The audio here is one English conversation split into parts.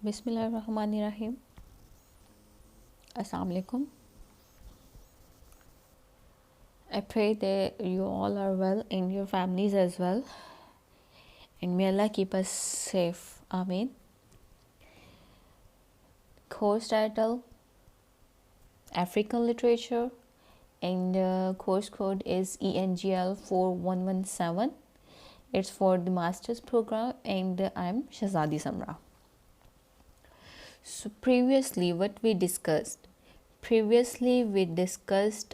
Bismillahirrahmanirrahim. Assalamu alaikum. I pray that you all are well and your families as well. And may Allah keep us safe. Ameen. Course title African Literature, and course code is ENGL 4117. It's for the master's program, and I'm Shahzadi Samra. So previously we discussed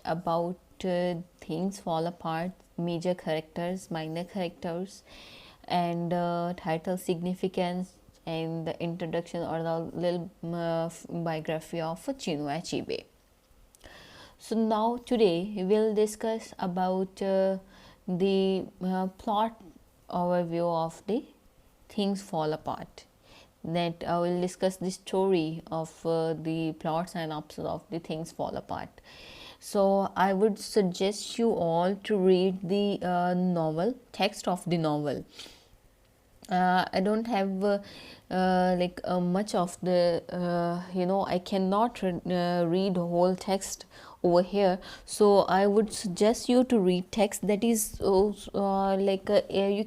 about things fall apart, major characters, minor characters, and title significance, and the introduction or the little biography of Chinua Achebe. So now today we will discuss about the plot overview of the Things Fall Apart. That I will discuss the story of the plot synopsis of the Things Fall Apart. So I would suggest you all to read the text of the novel. I don't have much of the I cannot read whole text over here, so I would suggest you to read text that is you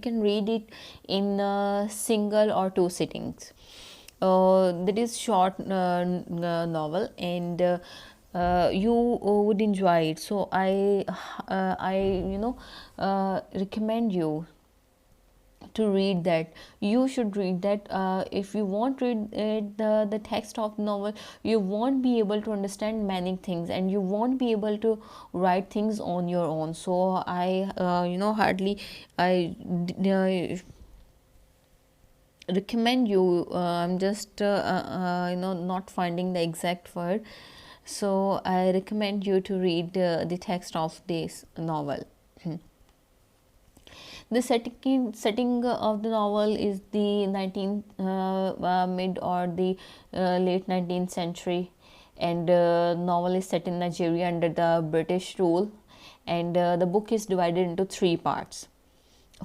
can read it in single or two sittings. That is short novel, and you would enjoy it. So I recommend you to read that. You should read that. If you won't read it, the text of the novel, you won't be able to understand many things, and you won't be able to write things on your own. So I hardly I recommend you. I'm just not finding the exact word, so I recommend you to read the text of this novel. The setting of the novel is the 19th mid or the late 19th century, and novel is set in Nigeria under the British rule, and the book is divided into three parts.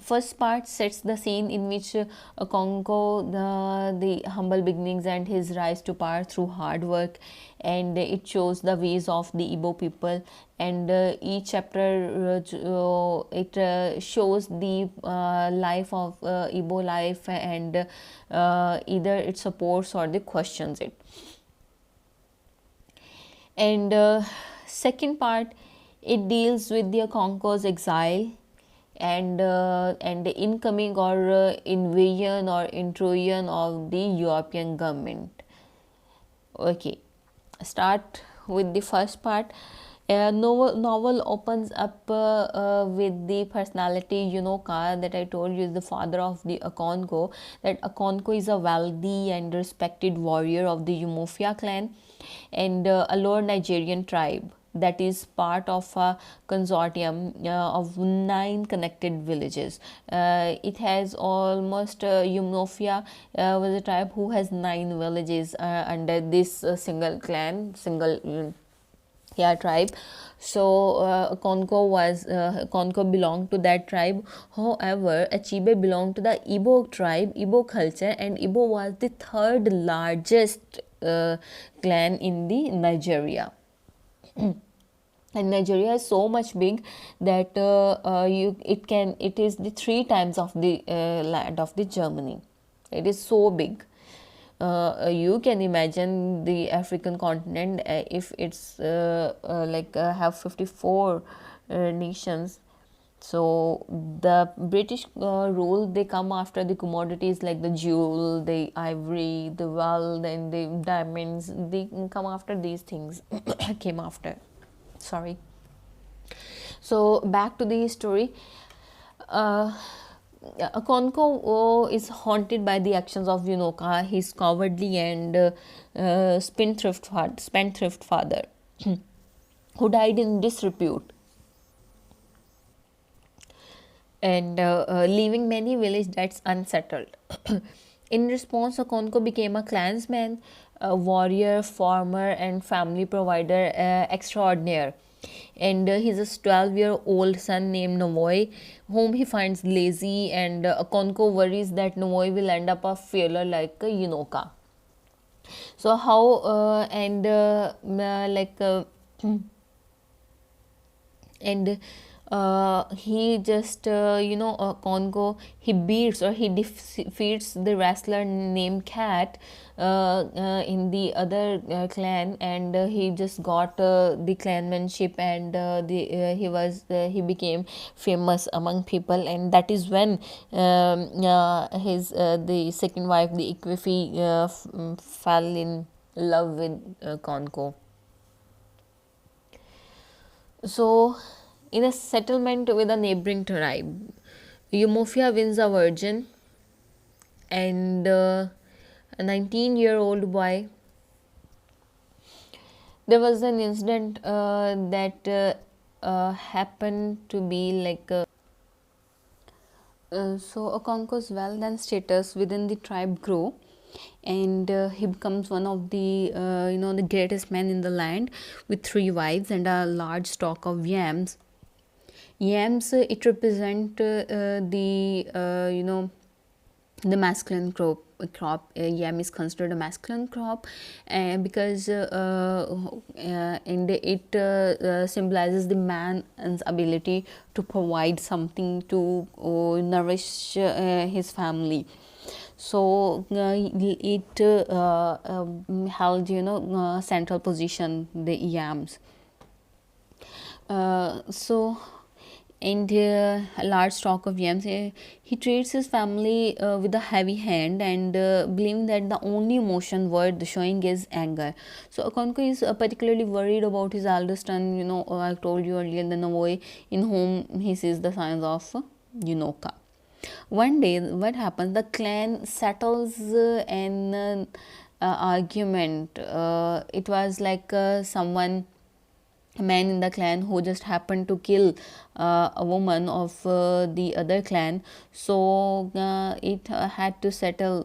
First part sets the scene in which Okonkwo, the humble beginnings and his rise to power through hard work, and it shows the ways of the Igbo people, and each chapter it shows the life of Igbo life, and either it supports or it questions it. And second part, it deals with the Okonkwo's exile, and the incoming or invasion or intrusion of the European government. Okay, start with the first part. Novel opens up with the personality Unoka that I told you is the father of the Okonkwo. That Okonkwo is a wealthy and respected warrior of the Umofia clan, and a lower Nigerian tribe that is part of a consortium of 9 connected villages. It has almost Umofia was a tribe who has 9 villages under this single clan, single tribe. So Okonkwo belonged to that tribe. However, Achebe belonged to the Igbo tribe, Igbo culture, and Igbo was the third largest clan in the Nigeria. And Nigeria is so much big that it is the 3 times of the land of the Germany. It is so big. You can imagine the African continent if it's have 54 nations. So the British rule, they come after the commodities like the jewel, the ivory, the wool, and the diamonds. They come after these things. Came after. Sorry. So back to the story. Okonkwo is haunted by the actions of Unoka, his cowardly and spendthrift father, who died in disrepute, and leaving many village that's unsettled. In response, Okonkwo became a clansman, a warrior, farmer, and family provider extraordinaire. And his 12-year-old son named Novoy, whom he finds lazy, and Okonkwo worries that Novoy will end up a failure like Unoka. So how like and he just Congo, he beats or he defeats the wrestler named Cat in the other clan, and he just got the clanmanship, and he became famous among people, and that is when his the second wife, the Iquifi, fell in love with Congo. So, in a settlement with a neighboring tribe, Eumofia wins a virgin, and a 19-year-old boy. There was an incident that happened to be like so Okonkwo's wealth and status within the tribe grow, and he becomes one of the the greatest men in the land with three wives and a large stock of yams. Yams, it represent the the masculine crop. Yam is considered a masculine crop because and it symbolizes the man's ability to provide something to nourish his family. So it held central position, the yams. So and a large stock of yams. He treats his family with a heavy hand, and believing that the only emotion worth showing is anger. So Okonkwo is particularly worried about his eldest son. I told you earlier, the Navoy, in whom he sees the signs of Yunoka. One day, what happens? The clan settles an argument. It was like someone, a man in the clan, who just happened to kill a woman of the other clan. So it had to settle.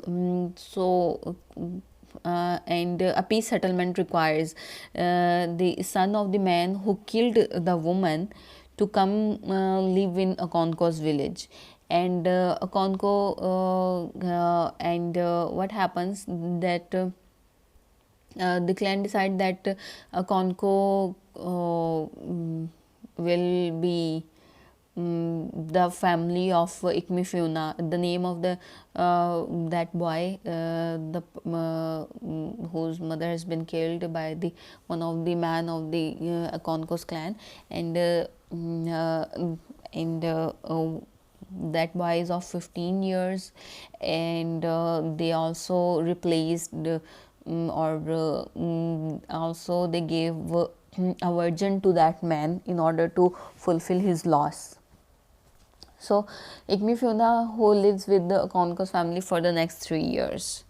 And a peace settlement requires the son of the man who killed the woman to come live in Okonkwo's village. And what happens that the clan decide that Okonkwo will be the family of Ikmifuna. The name of the that boy, the whose mother has been killed by the one of the man of the Okonkwo's clan, and that boy is of 15 years, and they also replaced also they gave a virgin to that man in order to fulfill his loss. So Igmifuna, who lives with the Okonkwo's family for the next 3 years.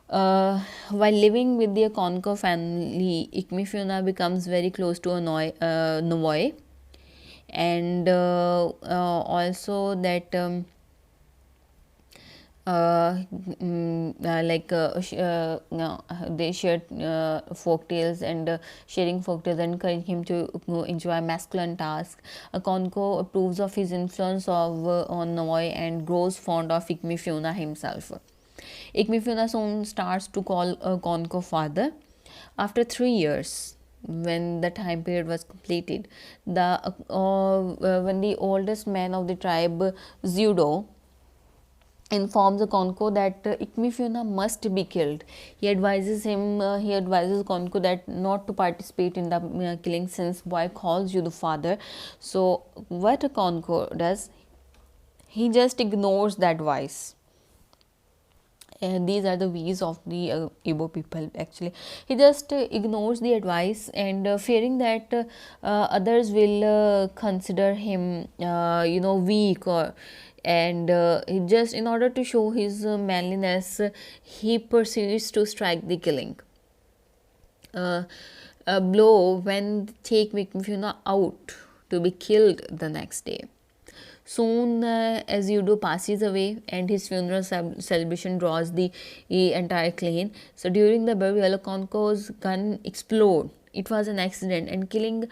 While living with the Okonkwo family, Ikmifuna becomes very close to Navoy, and also that they shared folk tales, and sharing folk tales encourage him to enjoy masculine tasks. Okonkwo approves of his influence on Navoy and grows fond of Ikmifuna himself. Ikmifuna soon starts to call Okonkwo father. After 3 years, when the time period was completed, when the oldest man of the tribe, Zudo, informs Okonkwo that Ikmifuna must be killed. He advises Okonkwo that not to participate in the killing, since boy calls you the father. So what Okonkwo does, he just ignores that advice. And these are the ways of the Igbo people. Actually, he just ignores the advice, and fearing that others will consider him weak, or and he just, in order to show his manliness, he proceeds to strike the killing a blow when take Mikmifuna out to be killed the next day. Soon as Yudo passes away, and his funeral celebration draws the entire clan. So during the burial, Okonkwo's gun explodes it was an accident, and killing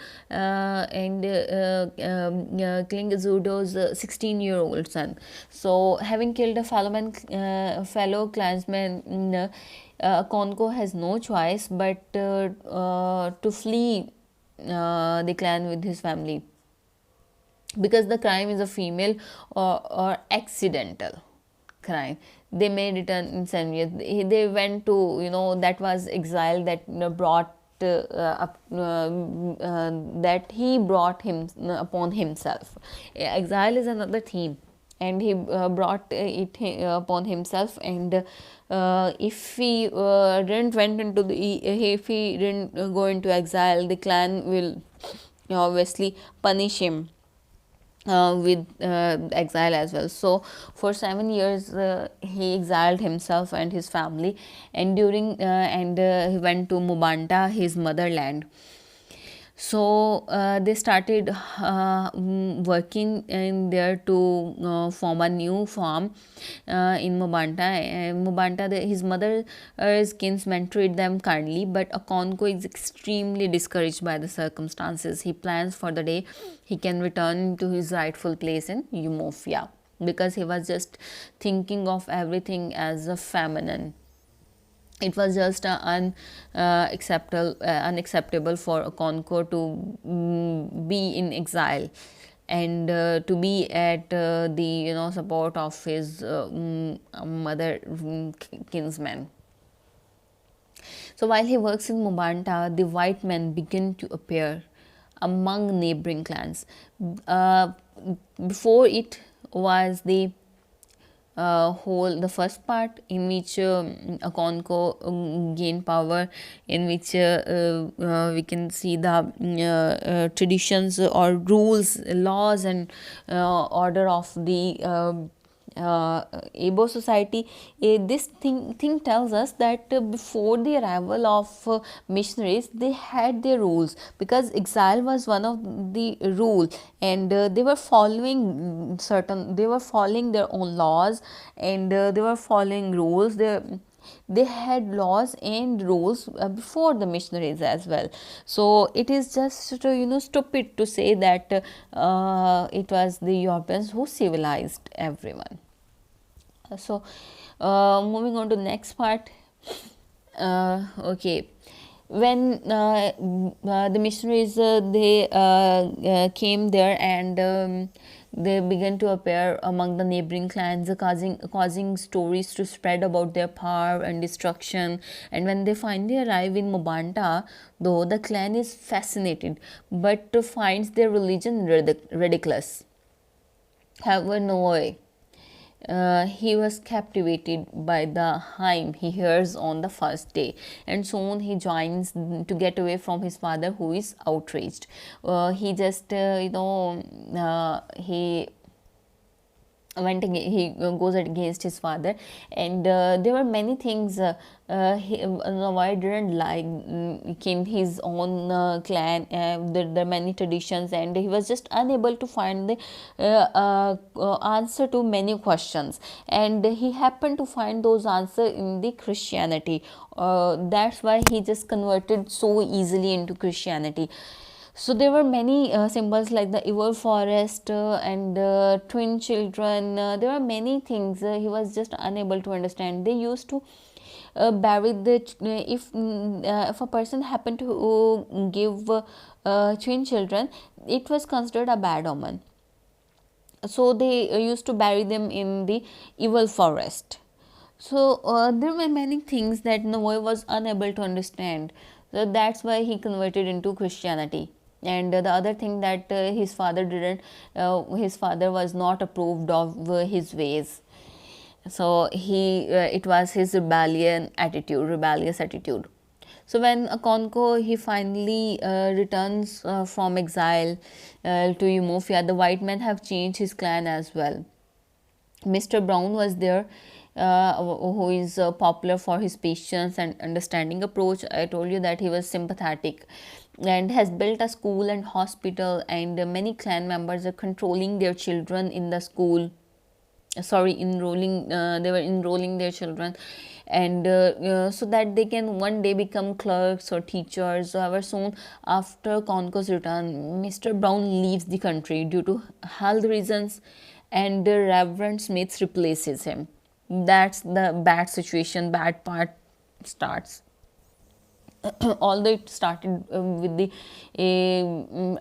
Zudo's 16-year-old son. So having killed a fellow clansman, Konko has no choice but to flee the clan with his family, because the crime is a female or accidental crime. They may return in 7 years. They went to, that was exile that brought up that he brought him upon himself. Exile is another theme, and he brought it upon himself. And if he didn't went into the if he didn't go into exile, the clan will obviously punish him with exile as well. So for 7 years he exiled himself and his family, and he went to Mubanta, his motherland. So they started working in there to form a new farm in Mubanta. His mother's kinsmen treat them kindly, but Okonkwo is extremely discouraged by the circumstances. He plans for the day he can return to his rightful place in Umofia, because he was just thinking of everything as a feminine. It was just unacceptable for Okonkwo to be in exile, and to be at the support of his mother kinsman. So while he works in Mubanta, the white men begin to appear among neighboring clans. Uh, Before it was the first part in which Okonkwo gained power, in which we can see the traditions or rules, laws, and order of the Abo society. This thing tells us that before the arrival of missionaries, they had their rules, because exile was one of the rule, and they were following their own laws, and they were following rules. They had laws and rules before the missionaries as well. So it is just stupid to say that it was the Europeans who civilized everyone. So moving on to the next part. Okay, when the missionaries they came there, and they began to appear among the neighboring clans, causing stories to spread about their power and destruction. And when they finally arrive in Mubanta, though, the clan is fascinated, but finds their religion ridiculous. However, no, he was captivated by the hymn he hears on the first day, and soon he joins to get away from his father, who is outraged. He just, he he goes against his father, and there were many things Nawai didn't like in his own clan. There are many traditions, and he was just unable to find the answer to many questions, and he happened to find those answers in the Christianity. That's why he just converted so easily into Christianity. So there were many symbols like the evil forest and twin children. There were many things he was just unable to understand. They used to bury if a person happened to give twin children, it was considered a bad omen. So they used to bury them in the evil forest. So there were many things that Noah was unable to understand. So that's why he converted into Christianity. And the other thing that his father didn't, his father was not approved of his ways. So it was his rebellious attitude. So when Okonkwo he finally returns from exile to Umofia, the white men have changed his clan as well. Mr. Brown was there, who is popular for his patience and understanding approach. I told you that he was sympathetic, and has built a school and hospital, and many clan members are controlling their children in the school. Sorry, enrolling, they were enrolling their children, and so that they can one day become clerks or teachers. However, soon after Conco's return, Mr. Brown leaves the country due to health reasons, and Reverend Smith replaces him. That's the bad situation, bad part starts. Although it started with the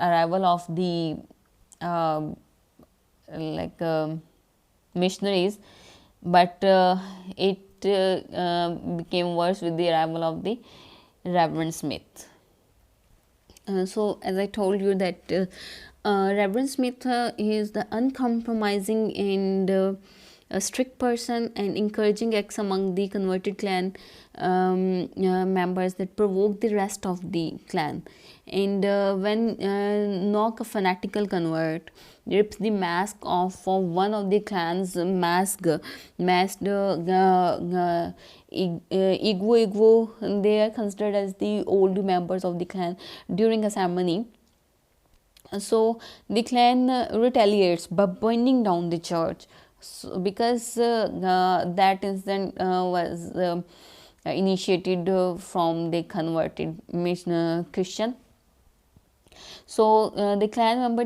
arrival of the uh, like missionaries, but it became worse with the arrival of the Reverend Smith. So, as I told you that Reverend Smith is the uncompromising and a strict person, and encouraging acts among the converted clan members that provoke the rest of the clan. And when Nock, a fanatical convert, rips the mask off for one of the clan's masked Igbo, they are considered as the old members of the clan during a ceremony. So the clan retaliates by burning down the church. So, because that incident was initiated from the converted Christian. So the clan member,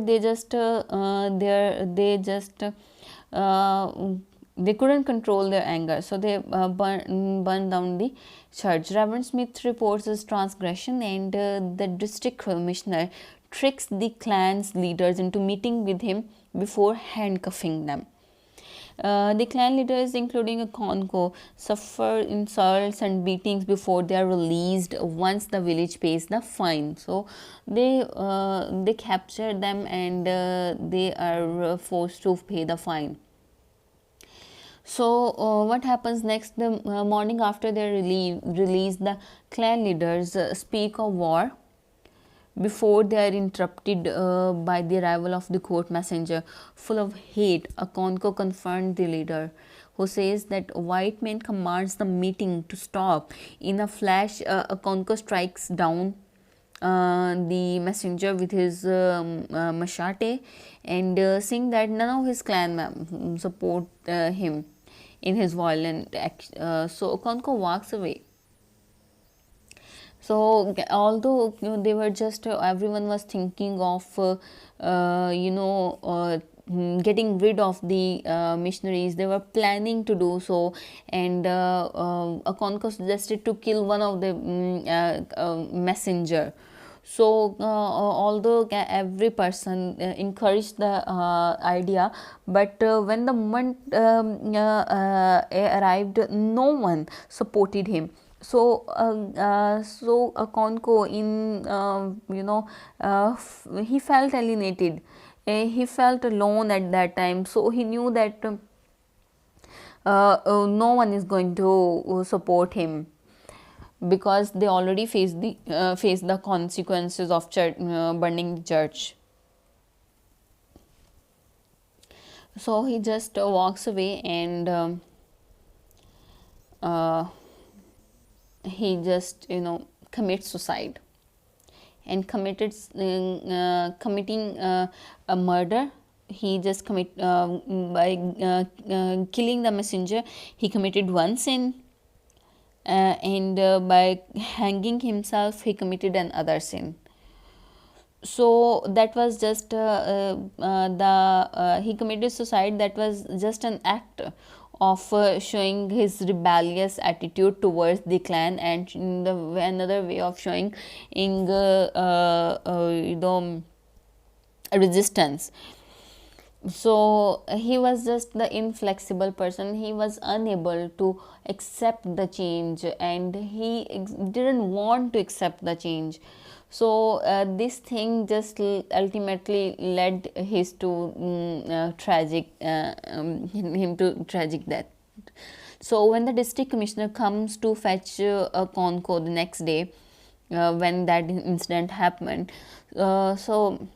they couldn't control their anger, so they burned down the church. Reverend Smith reports his transgression, and the district commissioner tricks the clan's leaders into meeting with him before handcuffing them. The clan leaders, including a Conco, suffer insults and beatings before they are released once the village pays the fine. So they capture them, and they are forced to pay the fine. So what happens next? The morning after their release, the clan leaders speak of war before they are interrupted by the arrival of the court messenger. Full of hate, Akonko confronts the leader, who says that white man commands the meeting to stop. In a flash, Akonko strikes down the messenger with his machete, and saying that none of his clan support him in his violent act. So Akonko walks away. So although they were just everyone was thinking of getting rid of the missionaries, they were planning to do so, and Akonko suggested to kill one of the messenger. So although every person encouraged the idea, but when the moment arrived, no one supported him. So Akonko, in he felt alienated, he felt alone at that time. So he knew that no one is going to support him, because they already faced the consequences of burning the church. So he just walks away, and he just commits suicide, and committing a murder. He just by killing the messenger, he committed one sin, and by hanging himself, he committed another sin. So that was just he committed suicide. That was just an act of showing his rebellious attitude towards the clan, and another way of showing in resistance. So he was just the inflexible person. He was unable to accept the change, and he didn't want to accept the change. So this thing just ultimately led his to tragic him to tragic death. So when the district commissioner comes to fetch Conco the next day, when that incident happened, so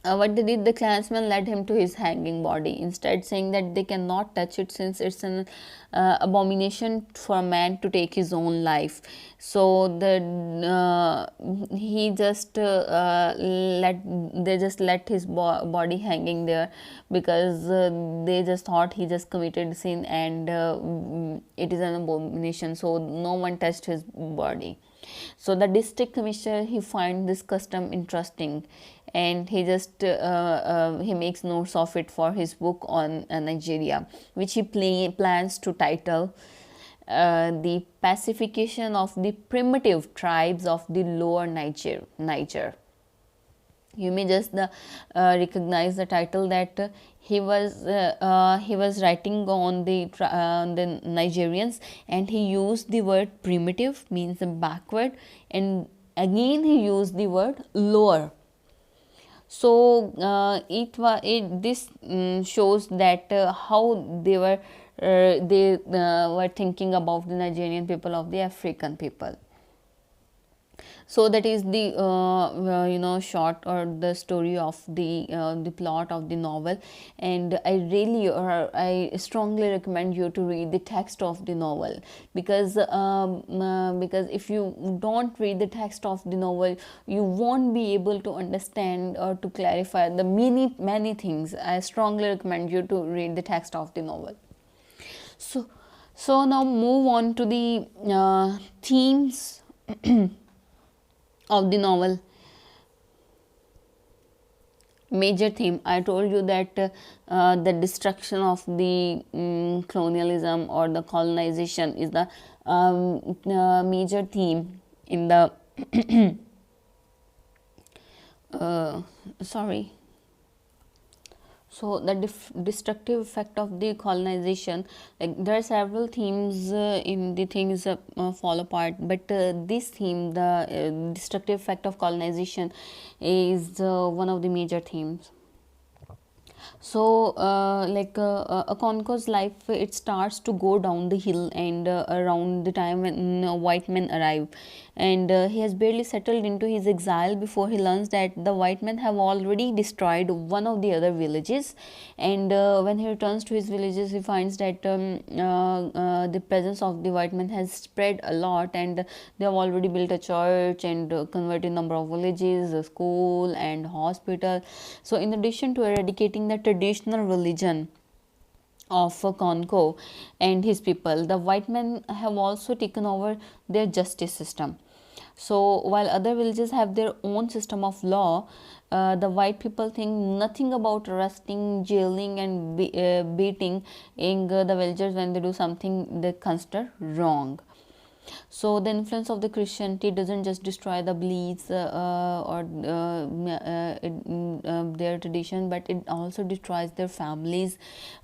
What they did, the clansmen led him to his hanging body, instead saying that they cannot touch it since it's an abomination for a man to take his own life. So he just let they just let his body hanging there, because they just thought he just committed sin, and it is an abomination, so no one touched his body. So the district commissioner, he find this custom interesting, and he just he makes notes of it for his book on Nigeria, which he plans to title the pacification of the primitive tribes of the lower Niger. You may just recognize the title that he was writing on the Nigerians, and he used the word primitive, means backward, and again he used the word lower. So this shows that how they were thinking about the Nigerian people, of the African people. So that is the short, or the story of the plot of the novel. And I strongly recommend you to read the text of the novel, because if you don't read the text of the novel, you won't be able to understand or to clarify the many things. I strongly recommend you to read the text of the novel. So now move on to the themes of the novel. Major theme, I told you that the destruction of the colonialism or the colonization is the major theme in the sorry. So the destructive effect of the colonization, like there are several themes in the things fall apart, but this theme, the destructive effect of colonization, is one of the major themes. So Okonkwo's life, it starts to go down the hill, and around the time when white men arrive, and he has barely settled into his exile before he learns that the white men have already destroyed one of the other villages. And when he returns to his villages, he finds that the presence of the white men has spread a lot, and they have already built a church and converted number of villages, a school and hospital. So in addition to eradicating the traditional religion of Okonkwo and his people, the white men have also taken over their justice system. So while other villages have their own system of law, the white people think nothing about arresting, jailing, and beating the villagers when they do something they consider wrong. So the influence of the Christianity doesn't just destroy the beliefs or their tradition, but it also destroys their families.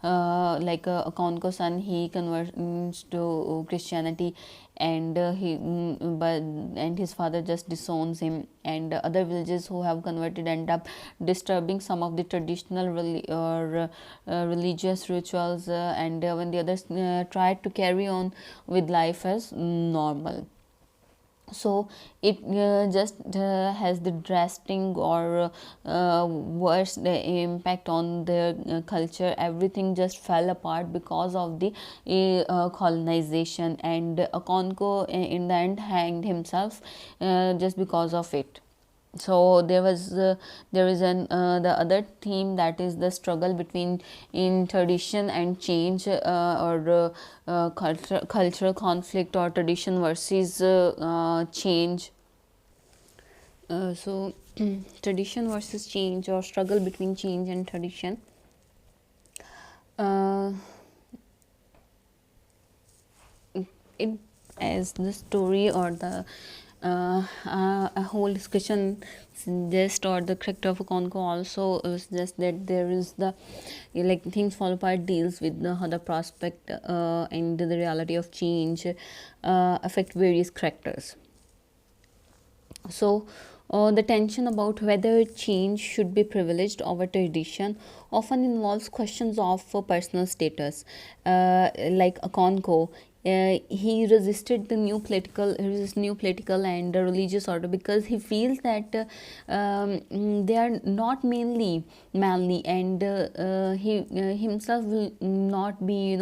Okonkwo's son, he converts to Christianity, and and his father just disowns him, and other villages who have converted end up disturbing some of the traditional religious rituals, and when the others try to carry on with life as normal. So it just has the drastic or worse impact on the culture. Everything just fell apart because of the colonization, and Okonkwo in the end hanged himself just because of it. So there is an the other theme, that is the struggle between in tradition and change, or cultural conflict, or tradition versus change. So tradition versus change, or struggle between change and tradition. uh, it as the story, or the a whole discussion suggest, or the character of Okonkwo also suggests that there is the like things fall apart deals with how the prospect and the reality of change affect various characters. So The tension about whether change should be privileged over tradition often involves questions of personal status. Like Akonko, he resisted the new political and religious order because he feels that they are not mainly manly, and he himself will not be,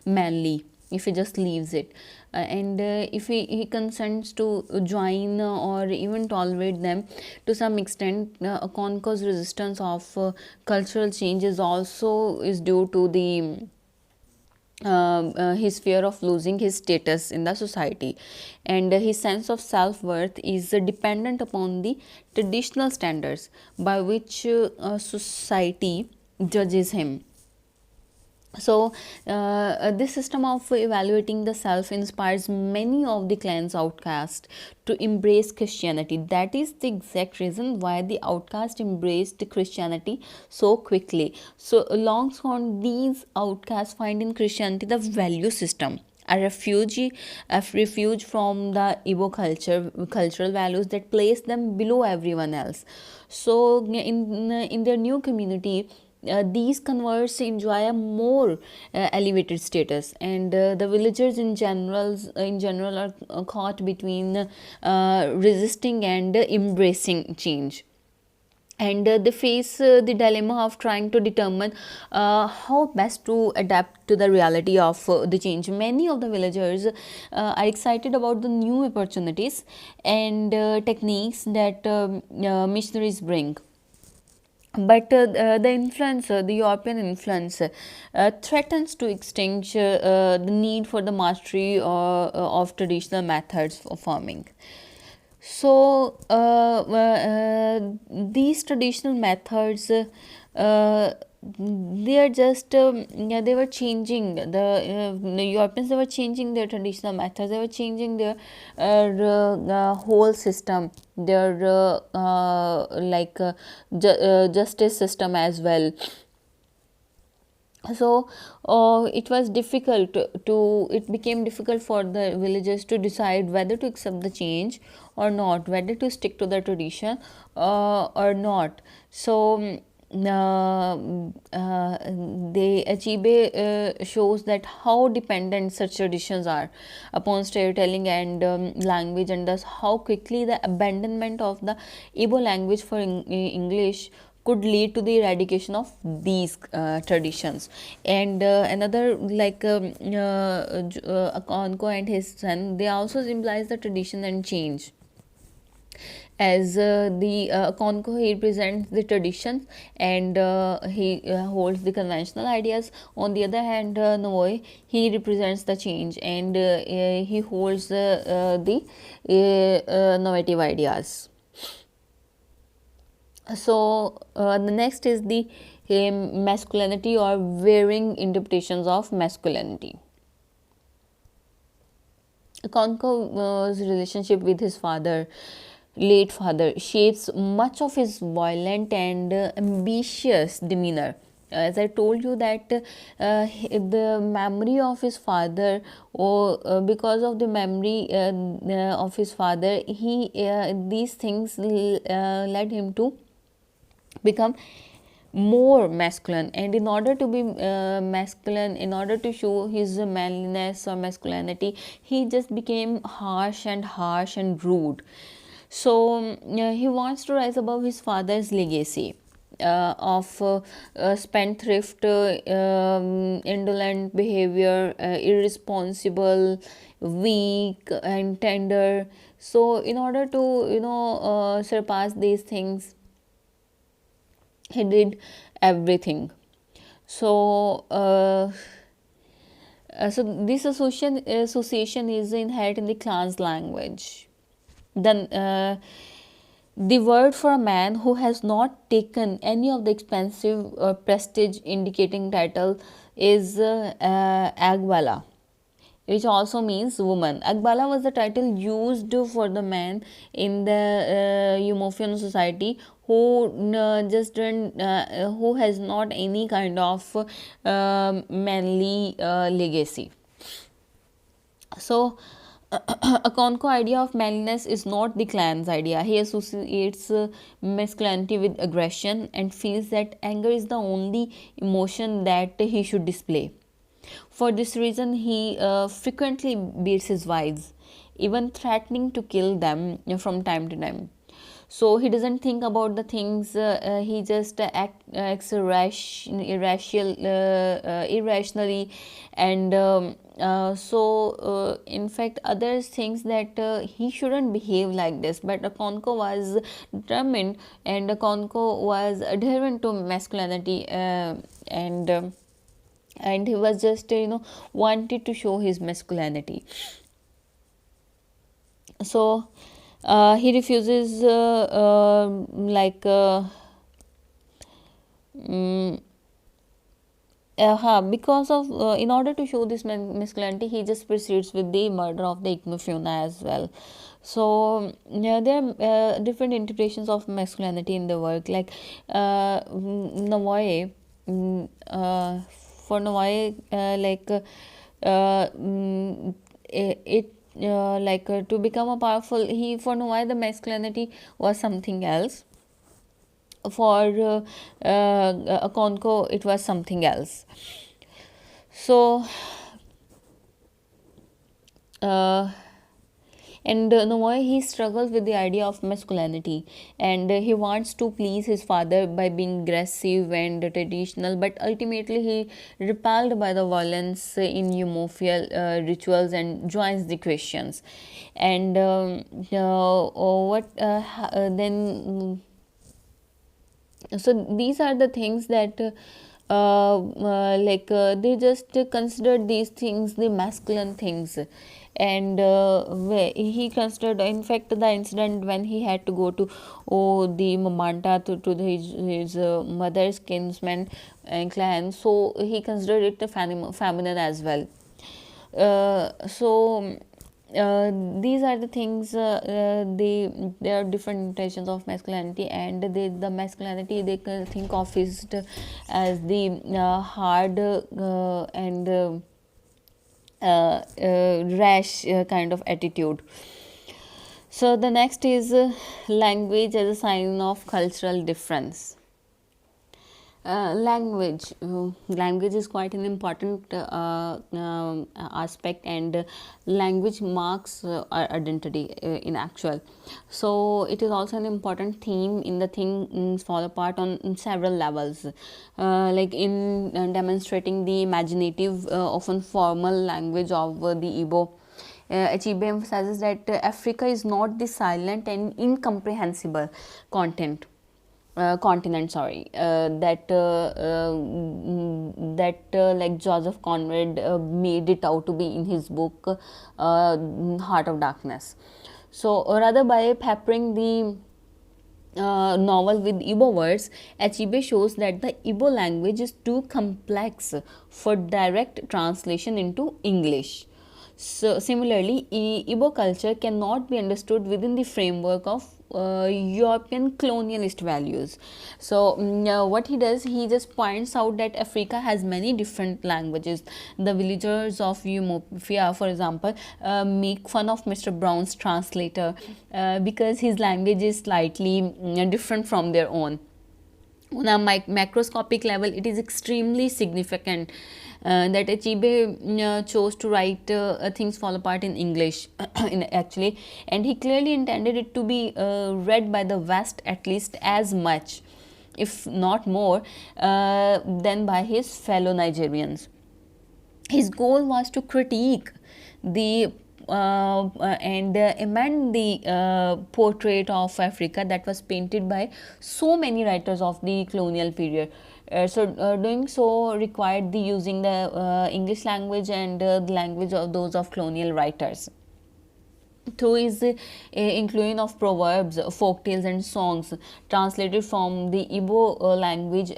manly if he just leaves it. And if he consents to join or even tolerate them to some extent, Conco's resistance of cultural changes also is due to the his fear of losing his status in the society, and his sense of self-worth is dependent upon the traditional standards by which society judges him. So this system of evaluating the self inspires many of the clan's outcasts to embrace Christianity. That is the exact reason why the outcast embraced Christianity so quickly. So long gone, these outcasts find in Christianity the value system, a refuge from the Igbo cultural values that place them below everyone else. So in their new community, these converts enjoy a more elevated status, and the villagers in general are caught between resisting and embracing change, and they face the dilemma of trying to determine how best to adapt to the reality of the change. Many of the villagers are excited about the new opportunities and techniques that missionaries bring, but the influence, the European influence, threatens to extinguish the need for the mastery of traditional methods of farming. So these traditional methods, they are just yeah, they were changing the Europeans. They were changing their traditional methods. They were changing their whole system, their justice system as well. So it was difficult to it became difficult for the villagers to decide whether to accept the change or not, whether to stick to the tradition or not. So the Achibe shows that how dependent such traditions are upon storytelling and language, and thus how quickly the abandonment of the Igbo language for English could lead to the eradication of these traditions. And another, like Akonko and his son, they also symbolize the tradition and change, as the Akonko, he represents the traditions and he holds the conventional ideas. On the other hand, Noe, he represents the change and he holds the innovative ideas. So the next is the masculinity or varying interpretations of masculinity. Konko's relationship with his late father, shapes much of his violent and ambitious demeanor. As I told you that the memory of his father, or because of the memory of his father, he these things led him to become more masculine, and in order to be masculine, in order to show his manliness or masculinity, he just became harsh and rude. So he wants to rise above his father's legacy of spendthrift, indolent behavior, irresponsible, weak and tender. So in order to surpass these things, he did everything. So so this association is inherent in the clan's language. Then the word for a man who has not taken any of the expensive or prestige indicating title is Agbala, which also means woman. Agbala was the title used for the man in the Yumofian society who just didn't, who has not any kind of manly legacy. So Okonkwo idea of manliness is not the clan's idea. He associates masculinity with aggression and feels that anger is the only emotion that he should display. For this reason, he frequently beats his wives, even threatening to kill them from time to time. So he doesn't think about the things, he just acts irrationally, and in fact others thinks that he shouldn't behave like this, but Okonkwo was determined, and Okonkwo was adherent to masculinity, and he was just wanted to show his masculinity. So he refuses mm, because of in order to show this masculinity, he just proceeds with the murder of the Ichneumon as well. So yeah, there are different interpretations of masculinity in the work, like Navoye. For Navoye, it to become a powerful, he for Navoye the masculinity was something else. For Okonkwo it was something else. So uh, and Navoy, he struggles with the idea of masculinity, and he wants to please his father by being aggressive and traditional, but ultimately he repelled by the violence in Eumophial rituals and joins the Christians. And what then so these are the things that they just considered these things the masculine things. And he considered, in fact, the incident when he had to go to the Mamanta to his mother's kinsman and clan, so he considered it a feminine as well. So these are the things, there are different interpretations of masculinity, and the masculinity they can think of is as the hard and rash kind of attitude. So the next is language as a sign of cultural difference. Language is quite an important aspect, and language marks our identity in actual. So it is also an important theme in the things fall apart on several levels, like in demonstrating the imaginative, often formal language of the Igbo. Achebe emphasizes that Africa is not the silent and incomprehensible content continent, sorry, like Joseph Conrad made it out to be in his book Heart of Darkness. So rather, by peppering the novel with Igbo words, Achebe shows that the Igbo language is too complex for direct translation into English. So similarly, Igbo culture cannot be understood within the framework of European colonialist values. So what he does, he just points out that Africa has many different languages. The villagers of Umofia, for example, make fun of Mr. Brown's translator because his language is slightly different from their own. On a macroscopic level, it is extremely significant that Achebe chose to write Things Fall Apart in English, actually, and he clearly intended it to be read by the West at least as much, if not more, than by his fellow Nigerians. His goal was to critique the and amend the portrait of Africa that was painted by so many writers of the colonial period. Doing so required the using the English language and the language of those of colonial writers. Through his inclusion of proverbs, folk tales, and songs translated from the Igbo language,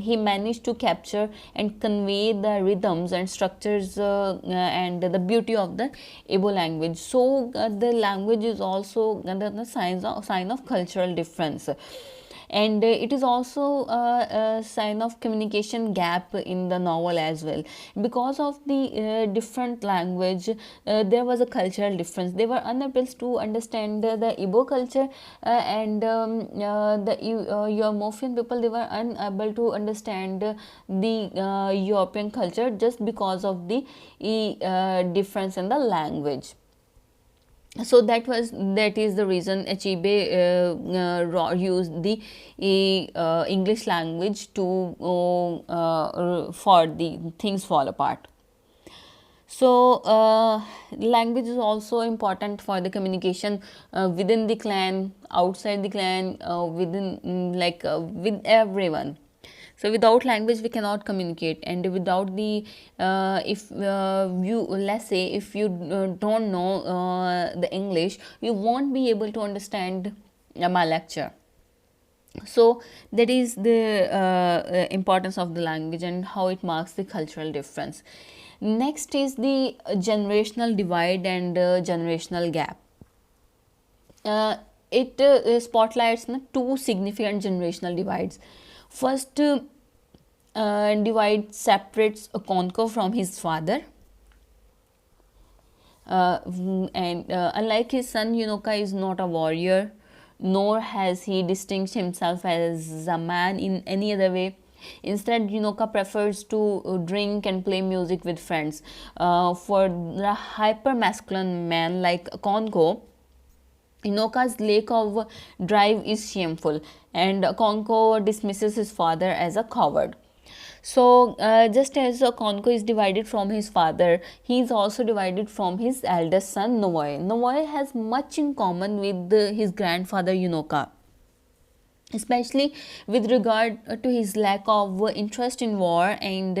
he managed to capture and convey the rhythms and structures and the beauty of the Igbo language. So the language is also the sign of cultural difference. and it is also a sign of communication gap in the novel as well. Because of the different language, there was a cultural difference. They were unable to understand the Igbo culture, and the European people, they were unable to understand the European culture, just because of the difference in the language. So that is the reason Achebe used the English language to for the things fall apart. So language is also important for the communication within the clan, outside the clan, within with everyone. So without language we cannot communicate, and without the if you, let's say, if you don't know the English, you won't be able to understand my lecture. So that is the importance of the language and how it marks the cultural difference. Next is the generational divide and generational gap. uh, it spotlights two significant generational divides. First divide separates Okonkwo from his father, and unlike his son, Yunoka is not a warrior, nor has he distinguished himself as a man in any other way. Instead, Yunoka prefers to drink and play music with friends. For the hyper masculine man like Okonkwo, Inoka's lack of drive is shameful, and Okonkwo dismisses his father as a coward. So, just as Okonkwo is divided from his father, he is also divided from his eldest son Novoy. Novoy has much in common with his grandfather Yunoka, especially with regard to his lack of interest in war and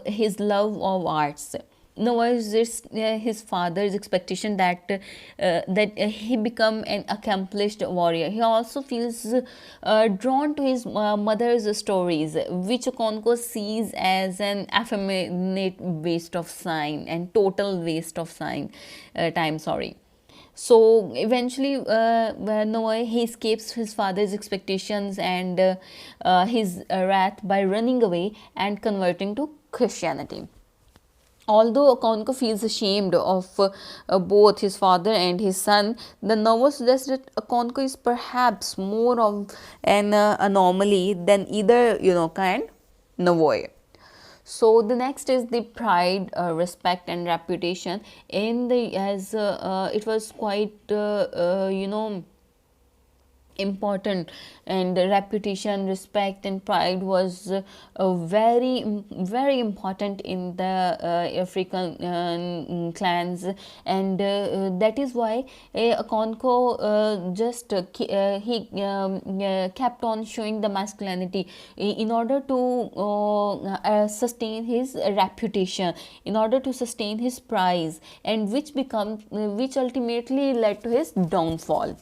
his love of arts. Now was this his father's expectation that he become an accomplished warrior. He also feels drawn to his mother's stories, which Okonkwo sees as an effeminate waste of sign and total waste of time. Sorry. So eventually, Noah, he escapes his father's expectations and his wrath by running away and converting to Christianity. Although Okonkwo feels ashamed of both his father and his son, the novel suggests that Okonkwo is perhaps more of an anomaly than either Yunoka and Navoy. So the next is the pride, respect, and reputation. In the as it was quite important, and reputation, respect, and pride was very important in the African clans, and that is why Okonkwo just he kept on showing the masculinity in order to sustain his reputation, in order to sustain his prize, and which ultimately led to his downfall.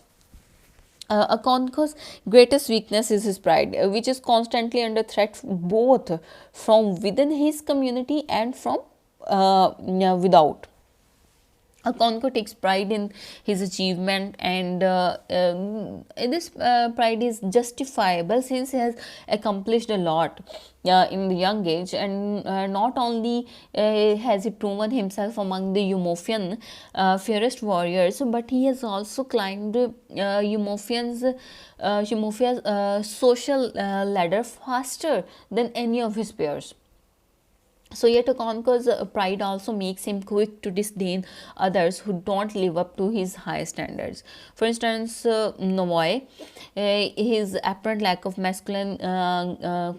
Okonkwo's greatest weakness is his pride, which is constantly under threat both from within his community and from without. Okonkwo takes pride in his achievement, and this pride is justifiable since he has accomplished a lot in the young age, and not only has he proven himself among the Yumofian fairest warriors, but he has also climbed Yumofia's social ladder faster than any of his peers. So yet Okonkwo's pride also makes him quick to disdain others who don't live up to his high standards. For instance, Novoy, his apparent lack of masculine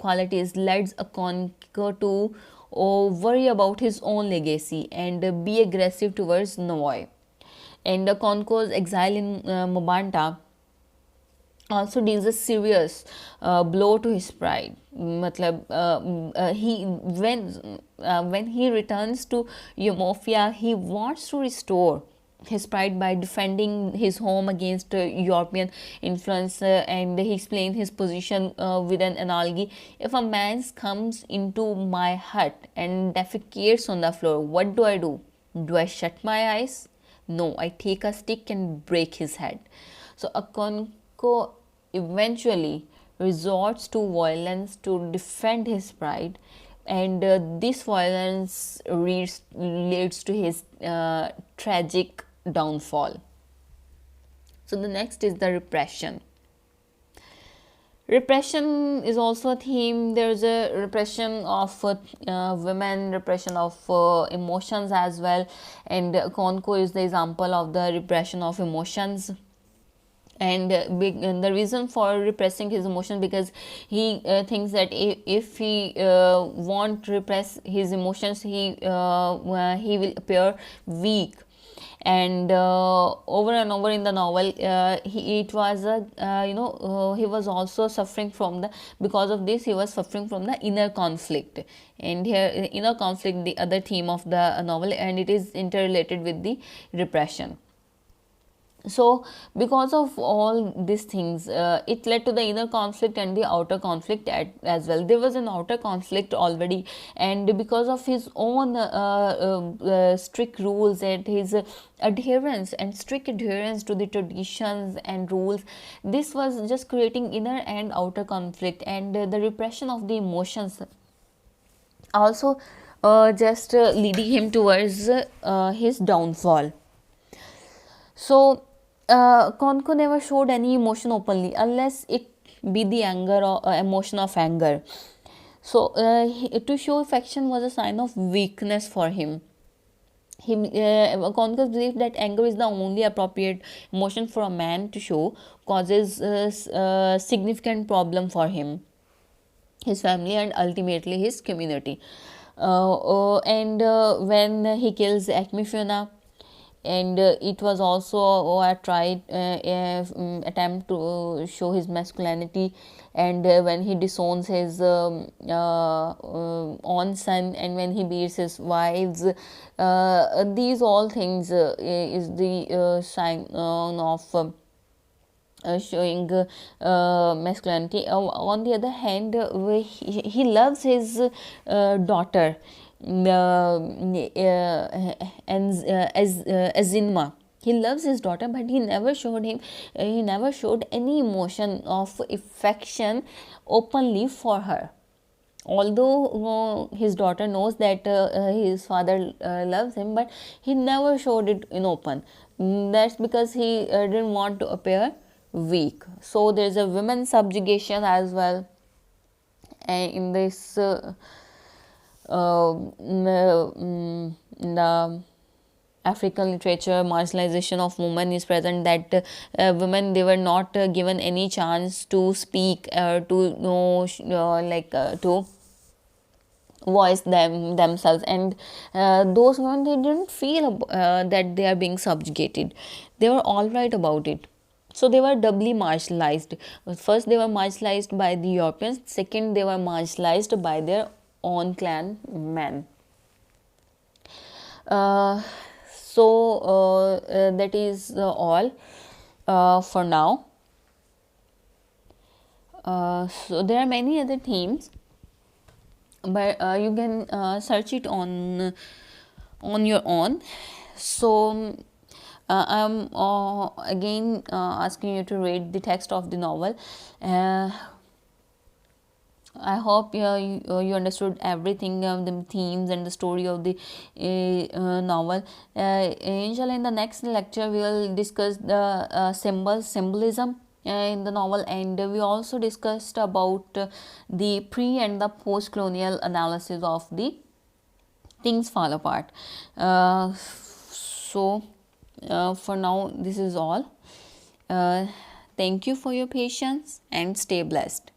qualities leads Okonkwo to worry about his own legacy and be aggressive towards Novoy. And Okonkwo's exile in Mobanta also deals a serious blow to his pride. He when he returns to Umofia, he wants to restore his pride by defending his home against European influence, and he explained his position with an analogy. If a man comes into my hut and defecates on the floor, what do I do? Do I shut my eyes? No, I take a stick and break his head. So Okonkwo eventually resorts to violence to defend his pride, and this violence leads to his tragic downfall. So the next is the repression. Repression is also a theme. There's a repression of women, repression of emotions as well, and Konko is the example of the repression of emotions. And the reason for repressing his emotion, because he thinks that if he won't repress his emotions, he will appear weak. And over and over in the novel, it was a he was also suffering from the, because of this he was suffering from the inner conflict. And here inner conflict, the other theme of the novel, and it is interrelated with the repression. So because of all these things, it led to the inner conflict and the outer conflict as well. There was an outer conflict already, and because of his own strict rules and his adherence and strict adherence to the traditions and rules, this was just creating inner and outer conflict. And the repression of the emotions also just leading him towards his downfall. So, Konko never showed any emotion openly unless it be the anger or emotion of anger. So, to show affection was a sign of weakness for him. Konko believed that anger is the only appropriate emotion for a man to show, causes significant problem for him, his family, and ultimately his community. And when he kills Akmifuna, and it was also a tried attempt to show his masculinity. And when he disowns his own son, and when he beats his wives, these all things is the sign of showing masculinity. On the other hand, he loves his daughter, as Zinma. He loves his daughter, but he never showed any emotion of affection openly for her. Although his daughter knows that his father loves him, but he never showed it in open. That's because he didn't want to appear weak. So there's a women subjugation as well, and in this the African literature, marginalization of women is present, that women, they were not given any chance to speak or to know to voice themselves. And those women, they didn't feel that they are being subjugated. They were all right about it. So they were doubly marginalized. First, they were marginalized by the Europeans. Second, they were marginalized by their own clan men. Uh, that is all for now. So there are many other themes, but you can search it on your own. So I'm again asking you to read the text of the novel. I hope you understood everything, the themes and the story of the novel. Inshallah, in the next lecture, we will discuss the symbolism in the novel, and we also discussed about the pre and the post colonial analysis of the Things Fall Apart. For now, this is all. Thank you for your patience and stay blessed.